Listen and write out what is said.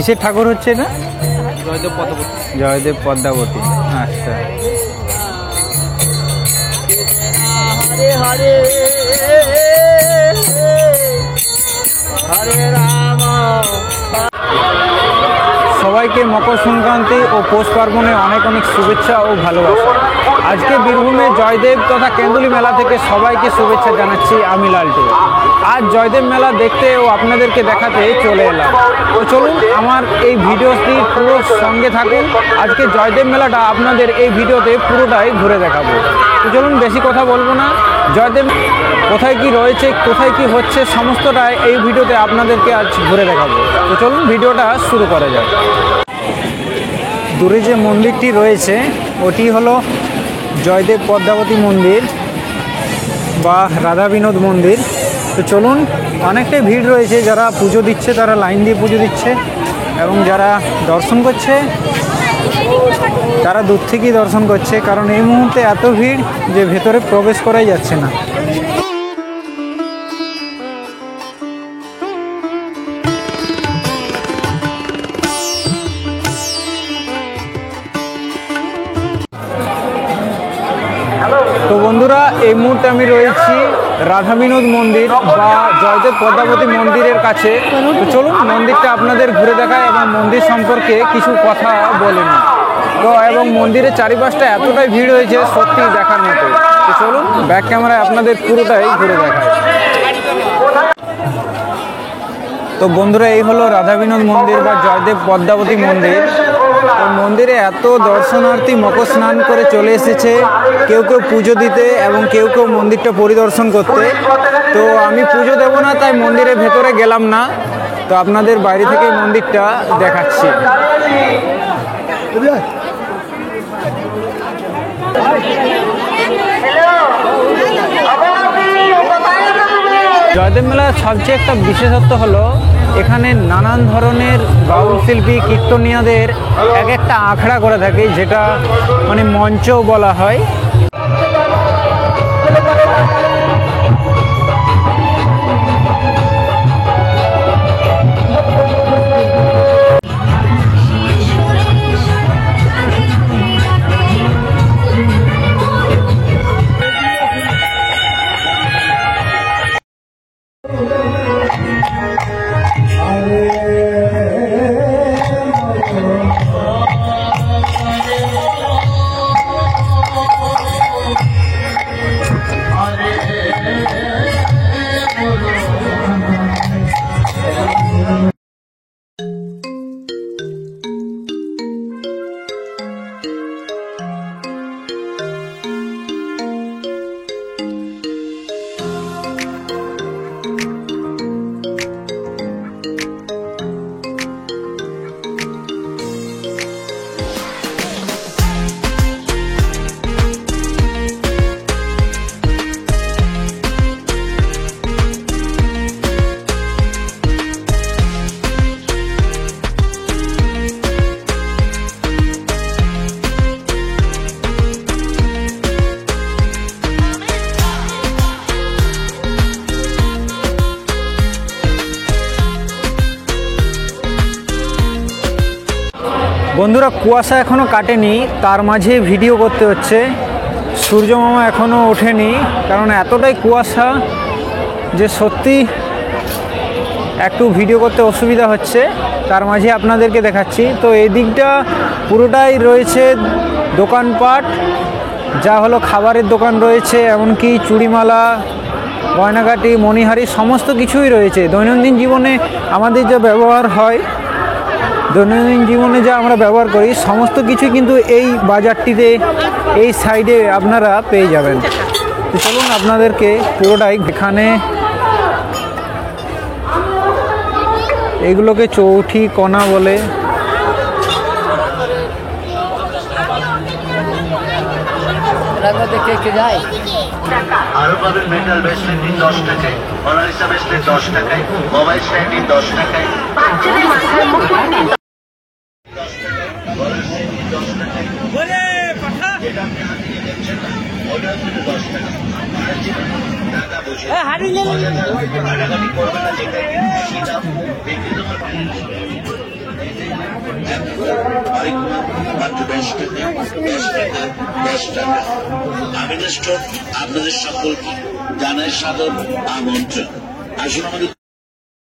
কিসের ঠাকুর হচ্ছে এটা? জয়দেব পদ্মাবতী। জয়দেব পদ্মাবতী। আচ্ছা, হরে হরে হরে রাম। সবাইকে মকর সংক্রান্তি ও পৌষ পার্বণে অনেক অনেক শুভেচ্ছা ও ভালোবাসা। আজকে বীরভূমে জয়দেব তথা কেন্দুলি মেলা থেকে সবাইকে শুভেচ্ছা জানাচ্ছি আমি লালটু। আজ জয়দেব মেলা দেখতে ও আপনাদেরকে দেখাতে চলে এলাম। তো চলুন আমার এই ভিডিওটি পুরো সঙ্গে থাকুন। আজকে জয়দেব মেলাটা আপনাদের এই ভিডিওতে পুরোটাই ঘুরে দেখাবো। তো চলুন, বেশি কথা বলবো না। জয়দেব কোথায় কি রয়েছে, কোথায় কি হচ্ছে, সমস্তটাই এই ভিডিওতে আপনাদেরকে আজ ঘুরে দেখাবো। তো চলুন ভিডিওটা শুরু করা যাক। দূরে যে মন্দিরটি রয়েছে ওটি হলো জয়দেব পদ্মাবতী মন্দির বা রাধা বিনোদ মন্দির। তো চলুন, অনেকটাই ভিড় রয়েছে। যারা পুজো দিচ্ছে তারা লাইন দিয়ে পুজো দিচ্ছে এবং যারা দর্শন করছে তারা দূর থেকেই দর্শন করছে, কারণ এই মুহূর্তে এত ভিড় যে ভেতরে প্রবেশ করাই যাচ্ছে না। তো বন্ধুরা, এই মুহূর্তে আমি রয়েছি রাধা বিনোদ মন্দির বা জয়দেব পদ্মাবতী মন্দিরের কাছে। তো চলুন মন্দিরটা আপনাদের ঘুরে দেখায় এবং মন্দির সম্পর্কে কিছু কথা বলে নিই। তো এবং মন্দিরের চারিপাশটা এতটাই ভিড় হয়েছে সত্যি দেখার মতো। তো চলুন ব্যাক ক্যামেরায় আপনাদের পুরোটাই ঘুরে দেখায়। তো বন্ধুরা, এই হলো রাধা বিনোদ মন্দির বা জয়দেব পদ্মাবতী মন্দির। তো মন্দিরে এত দর্শনার্থী মকর স্নান করে চলে এসেছে, কেউ কেউ পুজো দিতে এবং কেউ কেউ মন্দিরটা পরিদর্শন করতে। তো আমি পুজো দেব না, তাই মন্দিরের ভেতরে গেলাম না। তো আপনাদের বাইরে থেকে মন্দিরটা দেখাচ্ছি। জয়দেব মেলার সবচেয়ে একটা বিশেষত্ব হলো এখানে নানান ধরনের বাউল শিল্পী কীর্তনিয়াদের এক একটা আখড়া করে থাকে, যেটা মানে মঞ্চও বলা হয়। বন্ধুরা, কুয়াশা এখনও কাটেনি, তার মাঝে ভিডিও করতে হচ্ছে। সূর্য মামা এখনও ওঠেনি, কারণ এতটাই কুয়াশা যে সত্যি একটু ভিডিও করতে অসুবিধা হচ্ছে। তার মাঝে আপনাদেরকে দেখাচ্ছি। তো এই দিকটা পুরোটাই রয়েছে দোকানপাট, যা হলো খাবারের দোকান রয়েছে, এমনকি চুড়িমালা, গয়নাগাটি, মণিহারি সমস্ত কিছুই রয়েছে। দৈনন্দিন জীবনে আমাদের যা ব্যবহার হয়, দৈনন্দিন জীবনে যা আমরা ব্যবহার করি সমস্ত কিছুই কিন্তু এই বাজারটিতে এই সাইডে আপনারা পেয়ে যাবেন। তো চলুন আপনাদেরকে পুরোটাই এখানে এগুলোকে চৌঠি কোনা বলে। আরো পাবেন মেটাল ব্রেসলেট 10 টাকায়, মোনালিসা ব্রেসলেট 10 টাকায়, মোবাইল স্ট্যান্ড 10 টাকায়, বাচ্চাদের মাথায় মুকুট 10 টাকায়, বলে পাঠা যেটা আপনি হাতে নিয়ে দেখছেন না ওটা হচ্ছে 10 টাকা। টাকা বুঝে হাড়ি নিয়ে টাকাটি করবেন না, যেটা সেটা বিক্রি তোমার মাত্র 10 টাকা 10 টাকা 10 টাকা। আমিনা স্টোর আপনাদের সকলকে জানাই সাদর আমন্ত্রণ। আসুন আমাদের